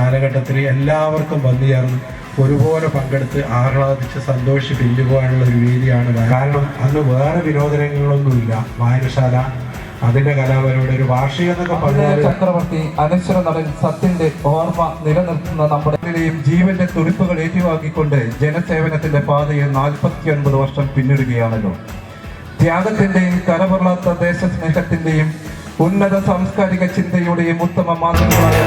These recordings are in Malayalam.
കാലഘട്ടത്തിൽ എല്ലാവർക്കും വന്നു ചേർന്ന് ഒരുപോലെ പങ്കെടുത്ത് ആഹ്ലാദിച്ച് സന്തോഷിച്ച് പിരിഞ്ഞുപോകാനുള്ള ഒരു വേദിയാണ്. കാരണം അന്ന് വേറെ വിനോദനങ്ങളൊന്നുമില്ല. വായനശാല, അതിന്റെ കലാപരയുടെ ഒരു വാർഷികം എന്നൊക്കെ പറഞ്ഞാൽ ചക്രവർത്തി അനശ്വര നടൻ സത്യന്റെ ഓർമ്മ നിലനിർത്തുന്ന നമ്മുടെ ജീവന്റെ തുടിപ്പുകൾ ഏറ്റുവാക്കിക്കൊണ്ട് ജനസേവനത്തിന്റെ പാതയിൽ 49 വർഷം പിന്നിടുകയാണല്ലോ. ത്യാഗത്തിന്റെയും കരപൊള്ളാത്ത ദേശസ്നേഹത്തിന്റെയും ഉന്നത സാംസ്കാരിക ചിന്തയുടെയും ഉത്തമ മാതൃകകളായ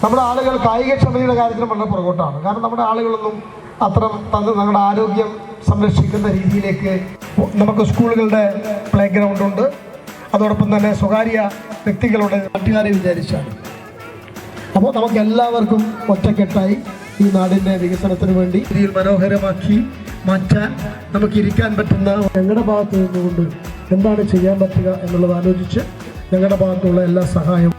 നമ്മുടെ ആളുകൾ കായികക്ഷമതയുടെ കാര്യത്തിൽ വളരെ പുറകോട്ടാണ്. കാരണം നമ്മുടെ ആളുകളൊന്നും അത്ര നമ്മുടെ ആരോഗ്യം സംരക്ഷിക്കുന്ന രീതിയിലേക്ക് നമുക്ക് സ്കൂളുകളുടെ പ്ലേ ഗ്രൗണ്ട് ഉണ്ട്. അതോടൊപ്പം തന്നെ സ്വകാര്യ വ്യക്തികളുടെ നാട്ടുകാരെ വിചാരിച്ചാണ്. അപ്പോൾ നമുക്ക് എല്ലാവർക്കും ഒറ്റക്കെട്ടായി ഈ നാടിൻ്റെ വികസനത്തിന് വേണ്ടി രീതിയിൽ മനോഹരമാക്കി മാറ്റാൻ നമുക്ക് ഇരിക്കാൻ പറ്റുന്ന ഞങ്ങളുടെ ഭാഗത്ത് നിന്നുകൊണ്ട് എന്താണ് ചെയ്യാൻ പറ്റുക എന്നുള്ളത് ആലോചിച്ച് ഞങ്ങളുടെ ഭാഗത്തുള്ള എല്ലാ സഹായവും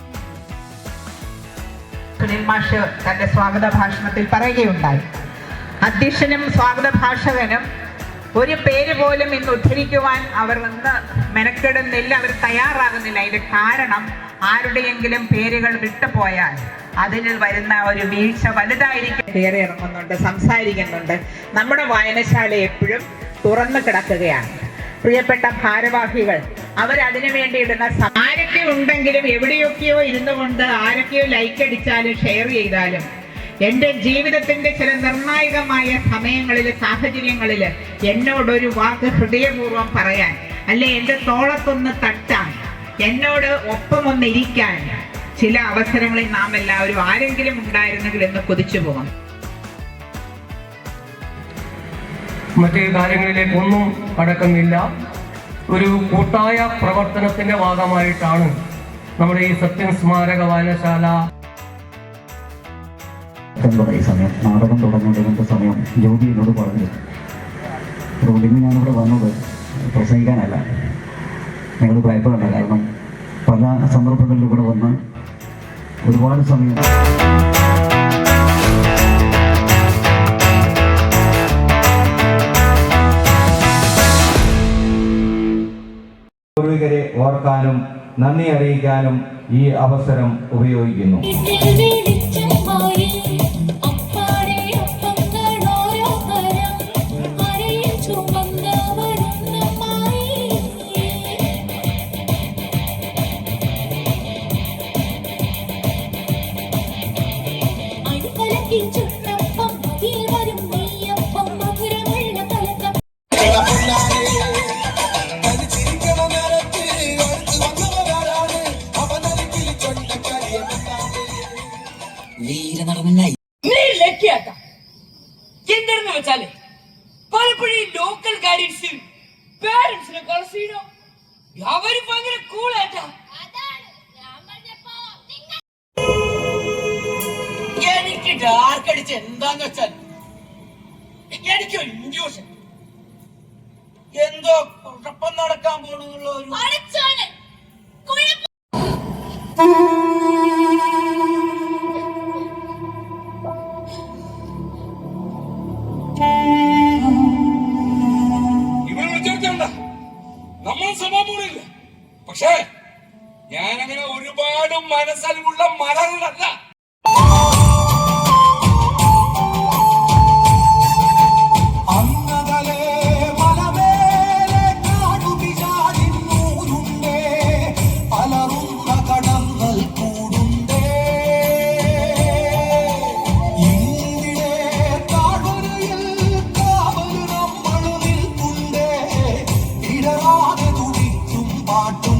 സുനിൽ മാഷ് തന്റെ സ്വാഗത ഭാഷണത്തിൽ പറയുകയുണ്ടായി. അധ്യക്ഷനും സ്വാഗത ഭാഷകനും ഒരു പേര് പോലും ഇന്ന് ഉദ്ധരിക്കുവാൻ അവർ ഇന്ന് മെനക്കെടുന്നില്ല, അവർ തയ്യാറാകുന്നില്ല. അതിന്റെ കാരണം ആരുടെയെങ്കിലും പേരുകൾ വിട്ടുപോയാൽ അതിന് വരുന്ന ഒരു വീഴ്ച വലുതായിരിക്കും. കയറി ഇറങ്ങുന്നുണ്ട്, സംസാരിക്കുന്നുണ്ട്. നമ്മുടെ വായനശാല എപ്പോഴും തുറന്നു കിടക്കുകയാണ്. പ്രിയപ്പെട്ട ഭാരവാഹികൾ, അവരതിനു വേണ്ടി ഇടുന്ന ആരൊക്കെ ഉണ്ടെങ്കിലും എവിടെയൊക്കെയോ ഇരുന്നു കൊണ്ട് ആരൊക്കെയോ ലൈക്ക് അടിച്ചാലും ഷെയർ ചെയ്താലും എൻ്റെ ജീവിതത്തിന്റെ ചില നിർണായകമായ സമയങ്ങളിൽ, സാഹചര്യങ്ങളിൽ എന്നോടൊരു വാക്ക് ഹൃദയപൂർവ്വം പറയാൻ, അല്ലെ എൻ്റെ തോളത്തൊന്ന് തട്ടാൻ, എന്നോട് ഒപ്പമൊന്നിരിക്കാൻ ചില അവസരങ്ങളിൽ നാം എല്ലാവരും ആരെങ്കിലും ഉണ്ടായിരുന്നെങ്കിൽ എന്ന് കൊതിച്ചു പോകും. മറ്റു കാര്യങ്ങളിലേക്കൊന്നും കടക്കുന്നില്ല. ഒരു കൂട്ടായ പ്രവർത്തനത്തിന്റെ ഭാഗമായിട്ടാണ് നമ്മുടെ ഈ സത്യൻ സ്മാരക വായനശാല. ഈ സമയം നാടകം തുടങ്ങേണ്ടതിൻ്റെ സമയം ജ്യോതി എന്നോട് പറഞ്ഞു. അതുകൊണ്ട് ഇന്ന് ഞാനിവിടെ വന്നത് പ്രസംഗിക്കാനല്ല, നിങ്ങൾ ഭയപ്പെടണ്ട. കാരണം പല സന്ദർഭങ്ങളിലും ഇവിടെ വന്ന് ഒരുപാട് സമയം പൂർവികരെ ഓർക്കാനും നന്ദി അറിയിക്കാനും ഈ അവസരം ഉപയോഗിക്കുന്നു. എന്താണെന്ന് വെച്ചാല് പലപ്പോഴും ഈ ലോക്കൽ ഗൈഡൻസ് പാരന്റ്സിനെ കളസീനോ അവര് ഭയങ്കര കൂളായിട്ടാ. എനിക്ക് ഡാർക്ക് അടിച്ച് എന്താന്ന് വെച്ചാൽ എനിക്കൊരു ഇൻഡ്യൂഷൻ എന്തോ കുഴപ്പം നടക്കാൻ പോണെന്നുള്ള ഒരു നമ്മൾ സമാപൂരില്ല. പക്ഷേ ഞാനങ്ങനെ ഒരുപാട് മനസ്സലിവുള്ള മലകളല്ല. പാട്ടു